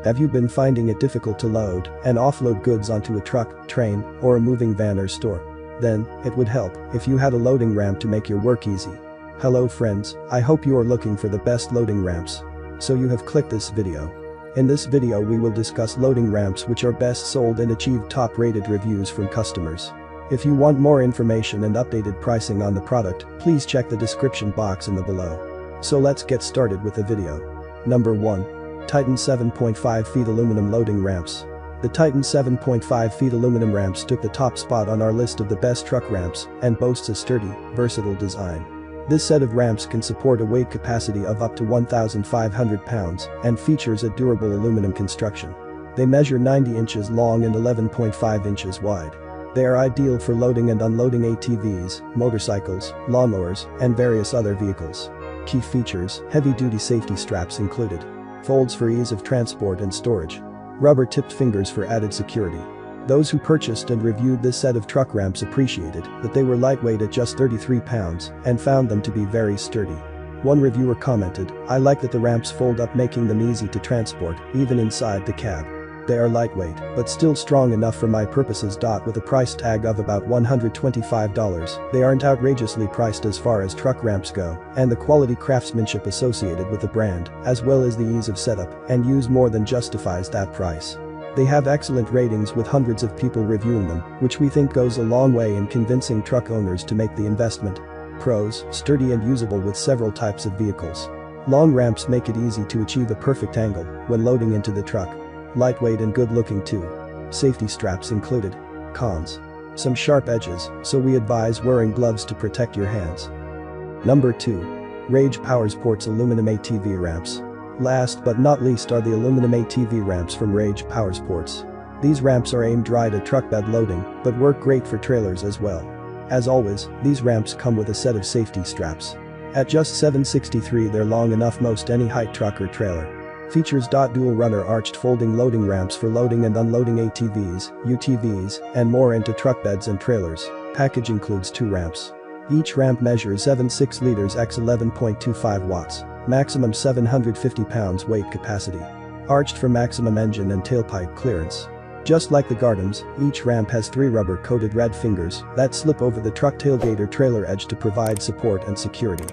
Have you been finding it difficult to load and offload goods onto a truck, train, or a moving van or store? Then, it would help if you had a loading ramp to make your work easy. Hello friends, I hope you are looking for the best loading ramps. So you have clicked this video. In this video we will discuss loading ramps which are best sold and achieved top-rated reviews from customers. If you want more information and updated pricing on the product, please check the description box in the below. So let's get started with the video. Number 1. Titan 7.5 feet aluminum loading ramps. The Titan 7.5 feet aluminum ramps took the top spot on our list of the best truck ramps and boasts a sturdy, versatile design. This set of ramps can support a weight capacity of up to 1,500 pounds and features a durable aluminum construction. They measure 90 inches long and 11.5 inches wide. They are ideal for loading and unloading ATVs, motorcycles, lawnmowers, and various other vehicles. Key features: heavy-duty safety straps included. Folds for ease of transport and storage. Rubber-tipped fingers for added security. Those who purchased and reviewed this set of truck ramps appreciated that they were lightweight at just 33 pounds and found them to be very sturdy. One reviewer commented, "I like that the ramps fold up, making them easy to transport, even inside the cab. They are lightweight, but still strong enough for my purposes. With a price tag of about $125, they aren't outrageously priced as far as truck ramps go, and the quality craftsmanship associated with the brand, as well as the ease of setup and use, more than justifies that price." They have excellent ratings with hundreds of people reviewing them, which we think goes a long way in convincing truck owners to make the investment. Pros: sturdy and usable with several types of vehicles. Long ramps make it easy to achieve a perfect angle when loading into the truck. Lightweight and good looking too. Safety straps included. Cons: some sharp edges, so we advise wearing gloves to protect your hands. Number 2. Rage Powersports aluminum ATV ramps. Last but not least are the aluminum ATV ramps from Rage Powersports. These ramps are aimed right at truck bed loading, but work great for trailers as well. As always, these ramps come with a set of safety straps. At just $7.63 they're long enough most any height truck or trailer. Features dual runner arched folding loading ramps for loading and unloading ATVs, UTVs, and more into truck beds and trailers. Package includes 2 ramps. Each ramp measures 7.6 liters x 11.25 watts. Maximum 750 pounds weight capacity. Arched for maximum engine and tailpipe clearance. Just like the Gardens, each ramp has 3 rubber-coated red fingers that slip over the truck tailgate or trailer edge to provide support and security.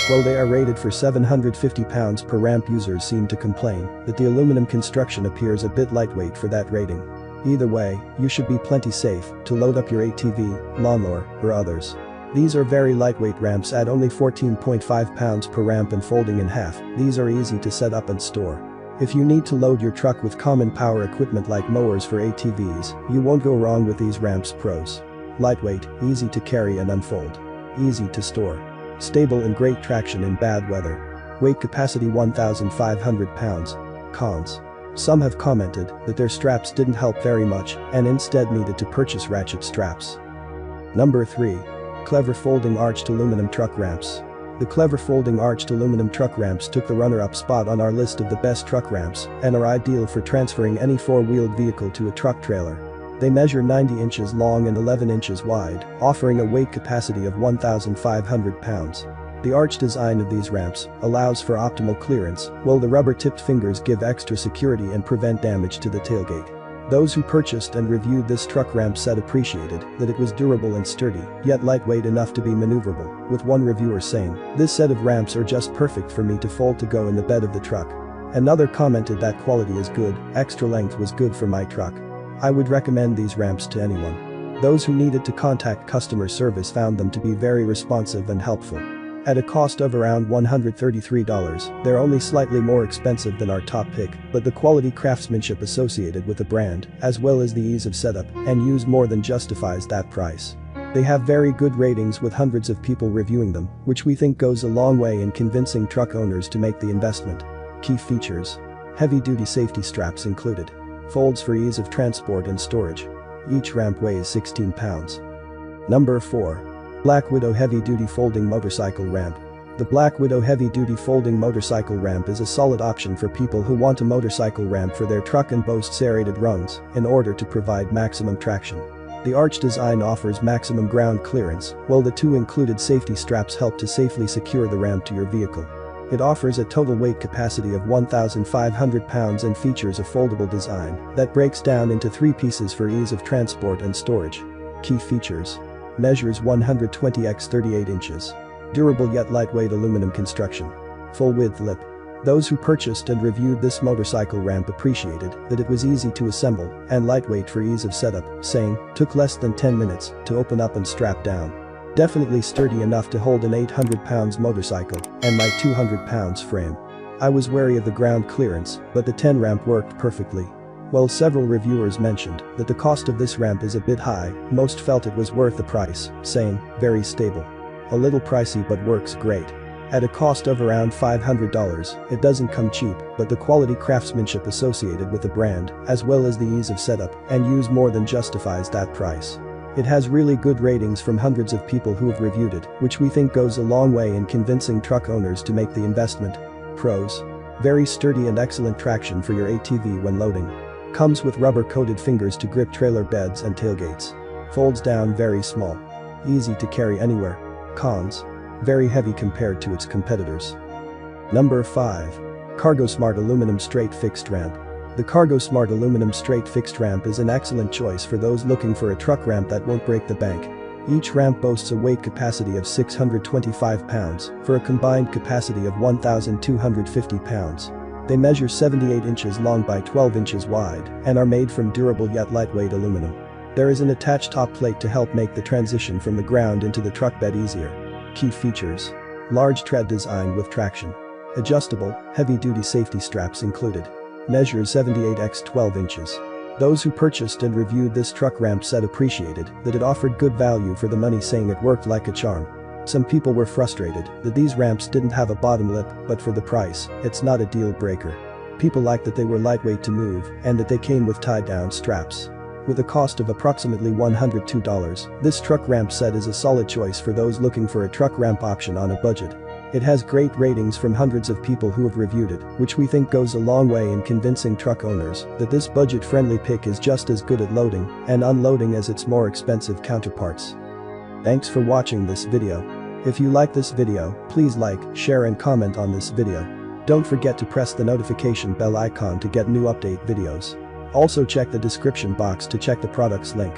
While they are rated for 750 pounds per ramp, users seem to complain that the aluminum construction appears a bit lightweight for that rating. Either way, you should be plenty safe to load up your ATV, lawnmower, or others. These are very lightweight ramps at only 14.5 pounds per ramp and folding in half. These are easy to set up and store. If you need to load your truck with common power equipment like mowers for ATVs, you won't go wrong with these ramps. Pros: lightweight, easy to carry and unfold. Easy to store. Stable and great traction in bad weather. Weight capacity 1,500 pounds. Cons: some have commented that their straps didn't help very much and instead needed to purchase ratchet straps. Number 3. Clevr folding arched aluminum truck ramps. The Clevr folding arched aluminum truck ramps took the runner-up spot on our list of the best truck ramps and are ideal for transferring any 4-wheeled vehicle to a truck trailer. They measure 90 inches long and 11 inches wide, offering a weight capacity of 1,500 pounds. The arched design of these ramps allows for optimal clearance, while the rubber-tipped fingers give extra security and prevent damage to the tailgate. Those who purchased and reviewed this truck ramp set appreciated that it was durable and sturdy, yet lightweight enough to be maneuverable, with one reviewer saying, "This set of ramps are just perfect for me to fold to go in the bed of the truck." Another commented that quality is good, extra length was good for my truck. I would recommend these ramps to anyone. Those who needed to contact customer service found them to be very responsive and helpful. At a cost of around $133, they're only slightly more expensive than our top pick, but the quality craftsmanship associated with the brand, as well as the ease of setup and use, more than justifies that price. They have very good ratings with hundreds of people reviewing them, which we think goes a long way in convincing truck owners to make the investment. Key features: heavy-duty safety straps included. Folds for ease of transport and storage. Each ramp weighs 16 pounds. Number 4. Black Widow heavy-duty folding motorcycle ramp. The Black Widow heavy-duty folding motorcycle ramp is a solid option for people who want a motorcycle ramp for their truck and boasts serrated rungs in order to provide maximum traction. The arch design offers maximum ground clearance, while the 2 included safety straps help to safely secure the ramp to your vehicle. It offers a total weight capacity of 1,500 pounds and features a foldable design that breaks down into 3 pieces for ease of transport and storage. Key features. Measures 120 x 38 inches. Durable yet lightweight aluminum construction. Full-width lip. Those who purchased and reviewed this motorcycle ramp appreciated that it was easy to assemble and lightweight for ease of setup, saying, "Took less than 10 minutes to open up and strap down. Definitely sturdy enough to hold an 800 pounds motorcycle and my 200 pounds frame. I was wary of the ground clearance, but the 10 ramp worked perfectly." While several reviewers mentioned that the cost of this ramp is a bit high, most felt it was worth the price, saying, "Very stable. A little pricey but works great." At a cost of around $500, it doesn't come cheap, but the quality craftsmanship associated with the brand, as well as the ease of setup and use more than justifies that price. It has really good ratings from hundreds of people who have reviewed it, which we think goes a long way in convincing truck owners to make the investment. Pros. Very sturdy and excellent traction for your ATV when loading. Comes with rubber-coated fingers to grip trailer beds and tailgates. Folds down very small. Easy to carry anywhere. Cons. Very heavy compared to its competitors. Number 5. CargoSmart Aluminum Straight Fixed Ramp. The CargoSmart Aluminum Straight Fixed Ramp is an excellent choice for those looking for a truck ramp that won't break the bank. Each ramp boasts a weight capacity of 625 pounds for a combined capacity of 1,250 pounds. They measure 78 inches long by 12 inches wide and are made from durable yet lightweight aluminum. There is an attached top plate to help make the transition from the ground into the truck bed easier. Key features. Large tread design with traction. Adjustable, heavy-duty safety straps included. Measures 78 x 12 inches. Those who purchased and reviewed this truck ramp set appreciated that it offered good value for the money, saying it worked like a charm. Some people were frustrated that these ramps didn't have a bottom lip, but for the price, it's not a deal breaker. People liked that they were lightweight to move and that they came with tie-down straps. With a cost of approximately $102, this truck ramp set is a solid choice for those looking for a truck ramp option on a budget. It has great ratings from hundreds of people who have reviewed it, which we think goes a long way in convincing truck owners that this budget-friendly pick is just as good at loading and unloading as its more expensive counterparts. Thanks for watching this video. If you like this video, please like, share and comment on this video. Don't forget to press the notification bell icon to get new update videos. Also check the description box to check the product's link.